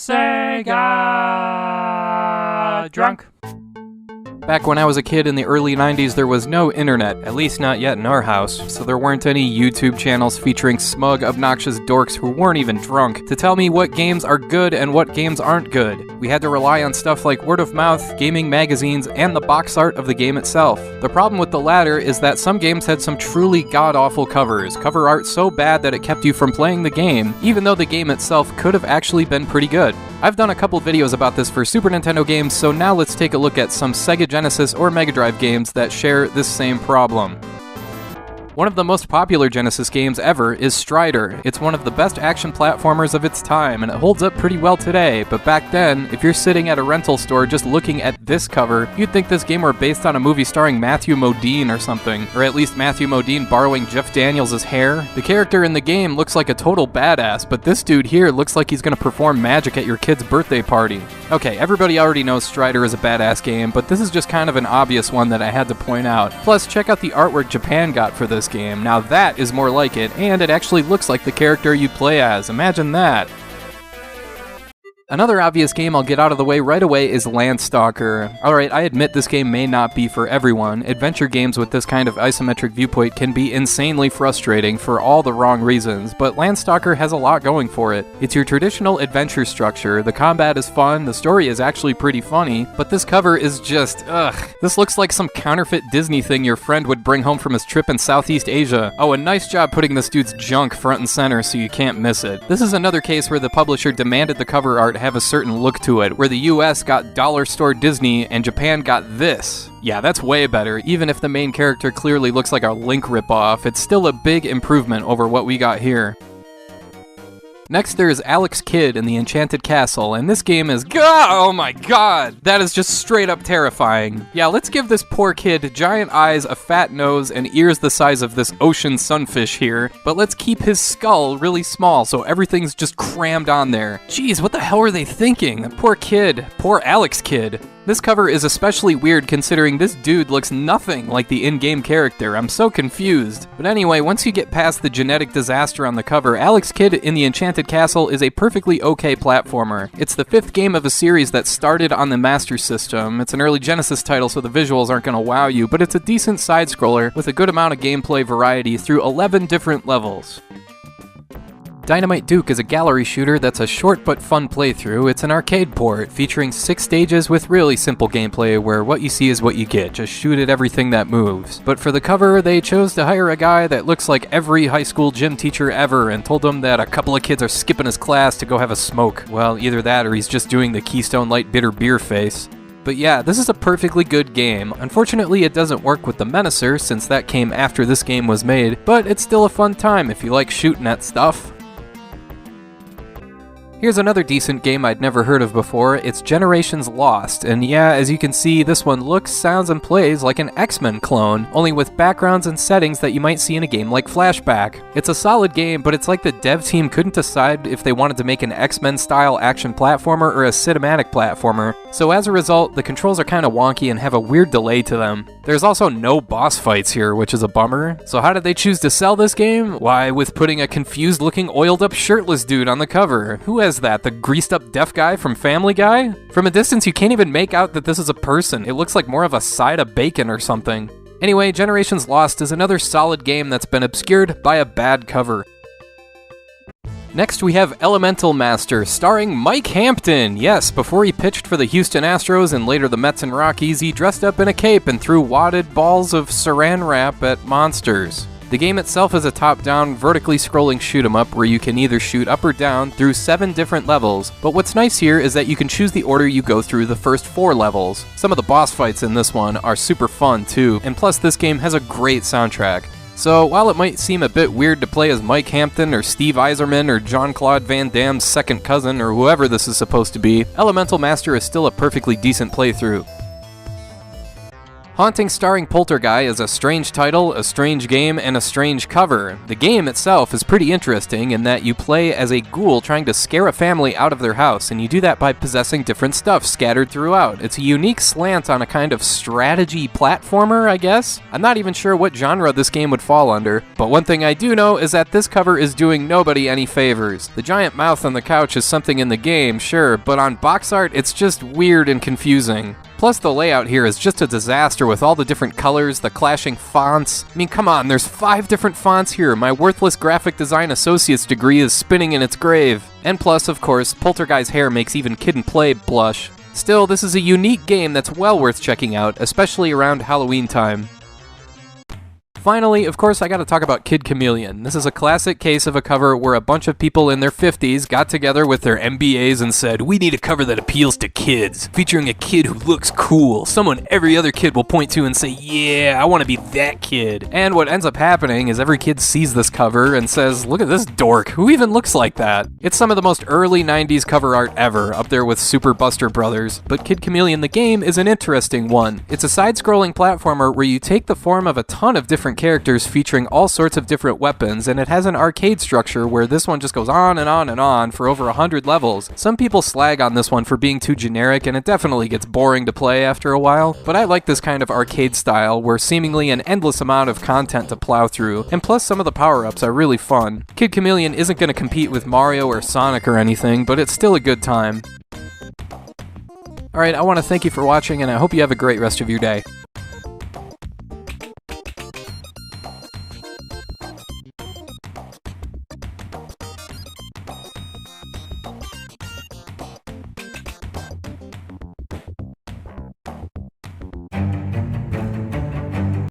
Sega drunk. Back when I was a kid in the early 90s, there was no internet, at least not yet in our house, so there weren't any YouTube channels featuring smug, obnoxious dorks who weren't even drunk to tell me what games are good and what games aren't good. We had to rely on stuff like word of mouth, gaming magazines, and the box art of the game itself. The problem with the latter is that some games had some truly god-awful covers, cover art so bad that it kept you from playing the game, even though the game itself could have actually been pretty good. I've done a couple videos about this for Super Nintendo games, so now let's take a look at some Sega Genesis or Mega Drive games that share this same problem. One of the most popular Genesis games ever is Strider. It's one of the best action platformers of its time, and it holds up pretty well today, but back then, if you're sitting at a rental store just looking at this cover, you'd think this game were based on a movie starring Matthew Modine or something, or at least Matthew Modine borrowing Jeff Daniels' hair. The character in the game looks like a total badass, but this dude here looks like he's gonna perform magic at your kid's birthday party. Okay, everybody already knows Strider is a badass game, but this is just kind of an obvious one that I had to point out. Plus, check out the artwork Japan got for this game. Now that is more like it, and it actually looks like the character you play as. Imagine that. Another obvious game I'll get out of the way right away is Landstalker. Alright, I admit this game may not be for everyone. Adventure games with this kind of isometric viewpoint can be insanely frustrating for all the wrong reasons, but Landstalker has a lot going for it. It's your traditional adventure structure, the combat is fun, the story is actually pretty funny, but this cover is just, ugh. This looks like some counterfeit Disney thing your friend would bring home from his trip in Southeast Asia. Oh, and nice job putting this dude's junk front and center so you can't miss it. This is another case where the publisher demanded the cover art have a certain look to it, where the US got dollar store Disney and Japan got this. Yeah, that's way better. Even if the main character clearly looks like a Link ripoff, it's still a big improvement over what we got here. Next, there's Alex Kidd in the Enchanted Castle, and this game is oh my god! That is just straight up terrifying. Yeah, let's give this poor kid giant eyes, a fat nose, and ears the size of this ocean sunfish here, but let's keep his skull really small so everything's just crammed on there. Jeez, what the hell were they thinking? That poor kid. Poor Alex Kidd. This cover is especially weird considering this dude looks nothing like the in-game character. I'm so confused. But anyway, once you get past the genetic disaster on the cover, Alex Kidd in the Enchanted Castle is a perfectly okay platformer. It's the 5th game of a series that started on the Master System. It's an early Genesis title, so the visuals aren't gonna wow you, but it's a decent side-scroller with a good amount of gameplay variety through 11 different levels. Dynamite Duke is a gallery shooter that's a short but fun playthrough. It's an arcade port featuring 6 stages with really simple gameplay where what you see is what you get, just shoot at everything that moves. But for the cover, they chose to hire a guy that looks like every high school gym teacher ever and told him that a couple of kids are skipping his class to go have a smoke. Well, either that or he's just doing the Keystone Light bitter beer face. But yeah, this is a perfectly good game. Unfortunately, it doesn't work with the Menacer since that came after this game was made, but it's still a fun time if you like shooting at stuff. Here's another decent game I'd never heard of before. It's Generations Lost, and yeah, as you can see, this one looks, sounds, and plays like an X-Men clone, only with backgrounds and settings that you might see in a game like Flashback. It's a solid game, but it's like the dev team couldn't decide if they wanted to make an X-Men style action platformer or a cinematic platformer, so as a result, the controls are kinda wonky and have a weird delay to them. There's also no boss fights here, which is a bummer. So how did they choose to sell this game? Why, with putting a confused looking oiled up shirtless dude on the cover. Who has that? The greased up deaf guy from Family Guy? From a distance, you can't even make out that this is a person. It looks like more of a side of bacon or something. Anyway, Generations Lost is another solid game that's been obscured by a bad cover. Next, we have Elemental Master, starring Mike Hampton. Yes, before he pitched for the Houston Astros and later the Mets and Rockies, he dressed up in a cape and threw wadded balls of saran wrap at monsters. The game itself is a top-down, vertically scrolling shoot-'em-up where you can either shoot up or down through 7 different levels, but what's nice here is that you can choose the order you go through the first 4 levels. Some of the boss fights in this one are super fun too, and plus this game has a great soundtrack. So, while it might seem a bit weird to play as Mike Hampton or Steve Eiserman or Jean-Claude Van Damme's second cousin or whoever this is supposed to be, Elemental Master is still a perfectly decent playthrough. Haunting starring Polterguy is a strange title, a strange game, and a strange cover. The game itself is pretty interesting in that you play as a ghoul trying to scare a family out of their house, and you do that by possessing different stuff scattered throughout. It's a unique slant on a kind of strategy platformer, I guess? I'm not even sure what genre this game would fall under, but one thing I do know is that this cover is doing nobody any favors. The giant mouth on the couch is something in the game, sure, but on box art it's just weird and confusing. Plus, the layout here is just a disaster with all the different colors, the clashing fonts. I mean, come on, there's 5 different fonts here. My worthless graphic design associate's degree is spinning in its grave. And plus, of course, Polterguy's hair makes even Kid and Play blush. Still, this is a unique game that's well worth checking out, especially around Halloween time. Finally, of course, I gotta talk about Kid Chameleon. This is a classic case of a cover where a bunch of people in their 50s got together with their MBAs and said, we need a cover that appeals to kids, featuring a kid who looks cool, someone every other kid will point to and say, yeah, I want to be that kid. And what ends up happening is every kid sees this cover and says, look at this dork, who even looks like that? It's some of the most early 90s cover art ever, up there with Super Buster Brothers, but Kid Chameleon the game is an interesting one. It's a side-scrolling platformer where you take the form of a ton of different characters featuring all sorts of different weapons, and it has an arcade structure where this one just goes on and on and on for over 100 levels. Some people slag on this one for being too generic, and it definitely gets boring to play after a while, but I like this kind of arcade style where seemingly an endless amount of content to plow through, and plus some of the power-ups are really fun. Kid Chameleon isn't going to compete with Mario or Sonic or anything, but it's still a good time. Alright, I want to thank you for watching, and I hope you have a great rest of your day.